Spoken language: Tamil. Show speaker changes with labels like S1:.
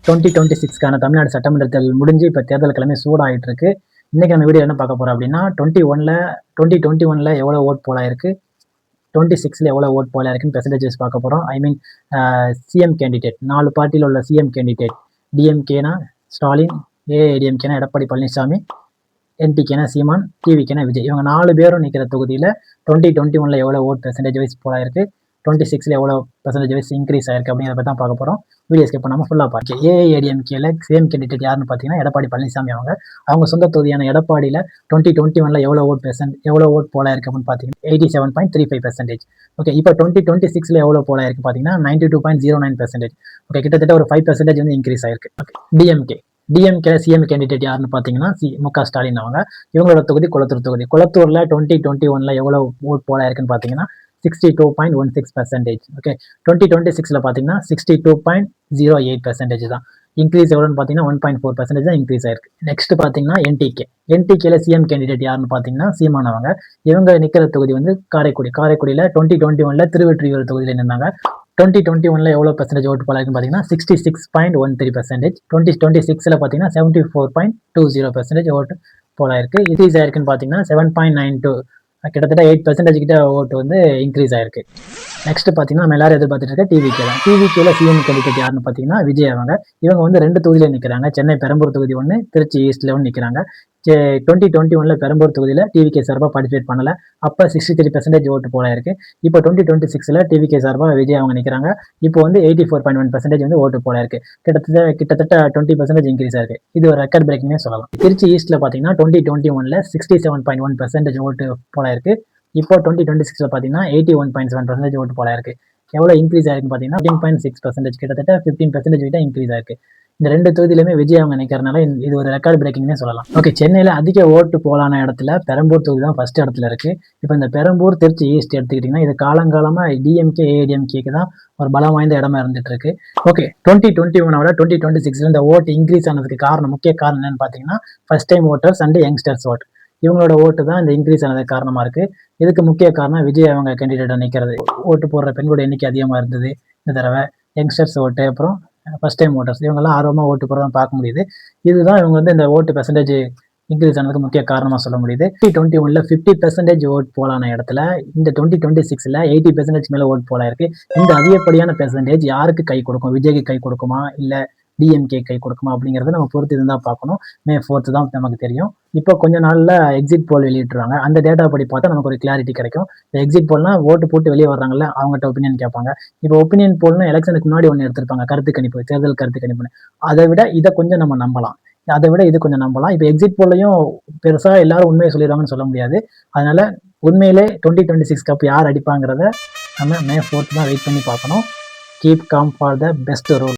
S1: 2026க்கான தமிழ்நாடு சட்டமன்ற தேர்தல் முடிஞ்சு இப்போ தேர்தல் கிழமை சூடாகிட்டு இருக்கு. இன்னைக்கு நம்ம வீடியோ என்ன பார்க்க போறோம் அப்படின்னா 2021ல எவ்வளோ ஓட் போலாயிருக்கு, 26ல எவ்வளோ ஓட் போலாயிருக்குன்னு பெர்சன்டேஜஸ் பார்க்க போகிறோம். ஐ மீன் சிஎம் கேண்டிடேட் 4 பார்ட்டியில் உள்ள சிஎம் கேண்டிடேட். டிஎம்கேனா ஸ்டாலின், ஏஐடிஎம்கேனா எடப்பாடி பழனிசாமி, என்டிகேனா சீமான், டிவிகேனா விஜய். இவங்க 4 பேரும் நிற்கிற தொகுதியில் 2021ல எவ்வளோ ஓட் பெர்சன்டேஜ் வைஸ் போலாயிருக்கு, 26ல எவ்வளோ பெர்சன்டேஜ் வைஸ் இன்க்ரீஸ் ஆயிருக்கு அப்படிங்கிறத தான் பார்க்க போகிறோம். வீடியோ ஸ்கிப் பண்ணாமல் ஃபுல்லாக பார்க்க. ஏஐடிஎம்கேல சிஎம் கேண்டிடேட் யாருன்னு பார்த்தீங்கன்னா எடப்பாடி பழனிசாமி. அவங்க சொந்த தொகுதியான எடப்பாடியில் 2021ல எவ்வளோ ஓட் போலாயிருக்கு அப்படின்னு பார்த்தீங்கன்னா 87.35%. ஓகே, இப்போ 2026ல எவ்வளோ போலாயிருக்கு பார்த்தீங்கன்னா 92.09%. ஓகே, கிட்டத்தட்ட ஒரு 5% வந்து இன்க்ரீஸ் ஆயிருக்கு. ஓகே, டிஎம்கே சிஎம் கேண்டிடேட் யாருன்னு பார்த்தீங்கன்னா முக ஸ்டாலின். இவங்களோட தொகுதி குளத்தூர்ல 2021ல எவ்வளோ ஓட் போலாயிருக்குன்னு பார்த்தீங்கன்னா 62.16%. ஓகே, 2026ல பார்த்தீங்கன்னா 62.08% தான். இன்க்ரீஸ் எவ்வளோன்னு பார்த்தீங்கன்னா 1.4% தான் இன்க்ரீஸ் ஆயிருக்கு. நெக்ஸ்ட் பார்த்தீங்கன்னா என்டிகேல சிஎம் கேண்டிடேட் யாருன்னு பார்த்தீங்கன்னா சீமான். இவங்க நிற்கிற தொகுதி வந்து காரைக்குடியில் 2021ல திருவெற்றியூர் தொகுதியில் நின்னாங்க. 2021ல எவ்வளோ பெர்சன்டேஜ் ஓட்டு போலாயிருக்குன்னு பார்த்தீங்கன்னா 66.13%. 2026ல பார்த்தீங்கன்னா 74.20% ஓட்டு போலாயிருக்கு. இன்க்ரீஸ் ஆயிருக்குன்னு பார்த்தீங்கன்னா 7.92, கிட்டத்தட்ட 8% கிட்ட ஓட்டு வந்து இன்க்ரீஸ் ஆயிருக்கு. நெக்ஸ்ட் பார்த்தீங்கன்னா நம்ம எல்லாரும் எதிர்பார்த்துட்டு இருக்க டிவிகேல சிஎம் கேண்டிடேட் யாருன்னு பார்த்தீங்கன்னா விஜய். இவங்க வந்து 2 தொகுதியில் நிற்கிறாங்க. சென்னை பெரம்பூர் தொகுதி ஒன்று, திருச்சி ஈஸ்ட்ல ஒன்று நிற்கிறாங்க. 2021ல பெரம்பூர் தொகுதியில் டிவிகே சார்பாக பார்ட்டிசிபேட் பண்ணல. அப்போ 63% ஓட்டு போலாயிருக்கு. இப்போ 2026ல டிவிகே சார்பாக விஜய் அவங்க நிற்கிறாங்க. இப்போ வந்து 84.1% வந்து ஓட்டு போலாயிருக்கு. கிட்டத்தட்ட 20% இன்க்ரீஸ் ஆயிருக்கு. இது ஒரு ரெக்கார்ட் பிரேக்கிங்னே சொல்லலாம். திருச்சி ஈஸ்ட்ல பார்த்தீங்கன்னா 2021ல 67.1% ஓட்டு போலாயிருக்கு. இப்போ 2026ல பார்த்தீங்கன்னா 81.7% ஓட்டு போலாயிருக்கு. எவ்வளோ இன்க்ரீஸ் ஆயிருக்குன்னு பார்த்தீங்கன்னா 15.6%, கிட்டத்தட்ட 15% கிட்ட இன்க்ரீஸ் ஆயிருக்கு. இந்த 2 தொகுதியிலுமே விஜய் அவங்க நிற்கிறனால இது ஒரு ரெக்கார்ட் பிரேக்கிங்னே சொல்லலாம். ஓகே, சென்னையில் அதிக ஓட்டு போலான இடத்துல பெரம்பூர் தொகுதி தான் ஃபர்ஸ்ட் இடத்துல இருக்கு. இப்போ இந்த பெரம்பூர் திருச்சி ஈஸ்ட் எடுத்துக்கிட்டிங்கன்னா இது காலங்காலமாக டிஎம்கே ஏடிஎம்கேக்கு தான் ஒரு பலம் வாய்ந்த இடமா இருந்துட்டு இருக்கு. ஓகே, 2021 2026ல இந்த ஓட்டு இன்க்ரீஸ் ஆனதுக்கு முக்கிய காரணம் என்னன்னு பார்த்தீங்கன்னா first time voters and youngsters vote. இவங்களோட ஓட்டு தான் இந்த இன்க்ரீஸ் ஆனதுக்கு காரணமா இருக்கு. இதுக்கு முக்கிய காரணம் விஜய் அவங்க கேண்டிடேட்டை நிற்கிறது. ஓட்டு போடுற பெண்களோட எண்ணிக்கை அதிகமாக இருந்தது இந்த தடவை. யங்ஸ்டர்ஸ் ஓட்டு, அப்புறம் ஃபர்ஸ்ட் டைம் ஓட்டர்ஸ், இவங்கெல்லாம் ஆர்வமாக ஓட்டு போடுறதான் பார்க்க முடியுது. இதுதான் இவங்க வந்து இந்த ஓட்டு பெர்சன்டேஜ் இன்க்ரீஸ் ஆனதுக்கு முக்கிய காரணமாக சொல்ல முடியுது. 2021ல 50% ஓட் போலான இடத்துல இந்த 2026ல 80% மேலே ஓட் போலாயிருக்கு. இந்த அதிகப்படியான பெர்சன்டேஜ் யாருக்கு கை கொடுக்கும்? விஜய்க்கு கை கொடுக்குமா, இல்லை டிஎம்கே கை கொடுக்குமா அப்படிங்கிறத நம்ம பொறுத்து இருந்தால் பார்க்கணும். May 4th தான் நமக்கு தெரியும். இப்போ கொஞ்ச நாளில் எக்ஸிட் போல் வெளியிட்டுருவாங்க. அந்த டேட்டா படி பார்த்தா நமக்கு ஒரு கிளாரிட்டி கிடைக்கும். இந்த எக்ஸிட் போல்னா ஓட்டு போட்டு வெளியே வர்றாங்கல்ல, அவங்ககிட்ட ஒப்பீனியன் கேட்பாங்க. இப்போ ஒப்பீனியன் போல்னா எலெக்ஷனுக்கு முன்னாடி ஒன்று எடுத்திருப்பாங்க, கருத்து கணிப்பு, தேர்தல் கருத்து கணிப்புன்னு. அதை விட இதை கொஞ்சம் நம்ம நம்பலாம். இது கொஞ்சம் நம்பலாம். இப்போ எக்ஸிட் போல்லையும் பெருசாக எல்லாரும் உண்மையை சொல்லிடுவாங்கன்னு சொல்ல முடியாது. அதனால உண்மையிலே 2026 கப் யார் அடிப்பாங்கிறத நம்ம May 4th தான் வெயிட் பண்ணி பார்க்கணும். Keep calm for the best role.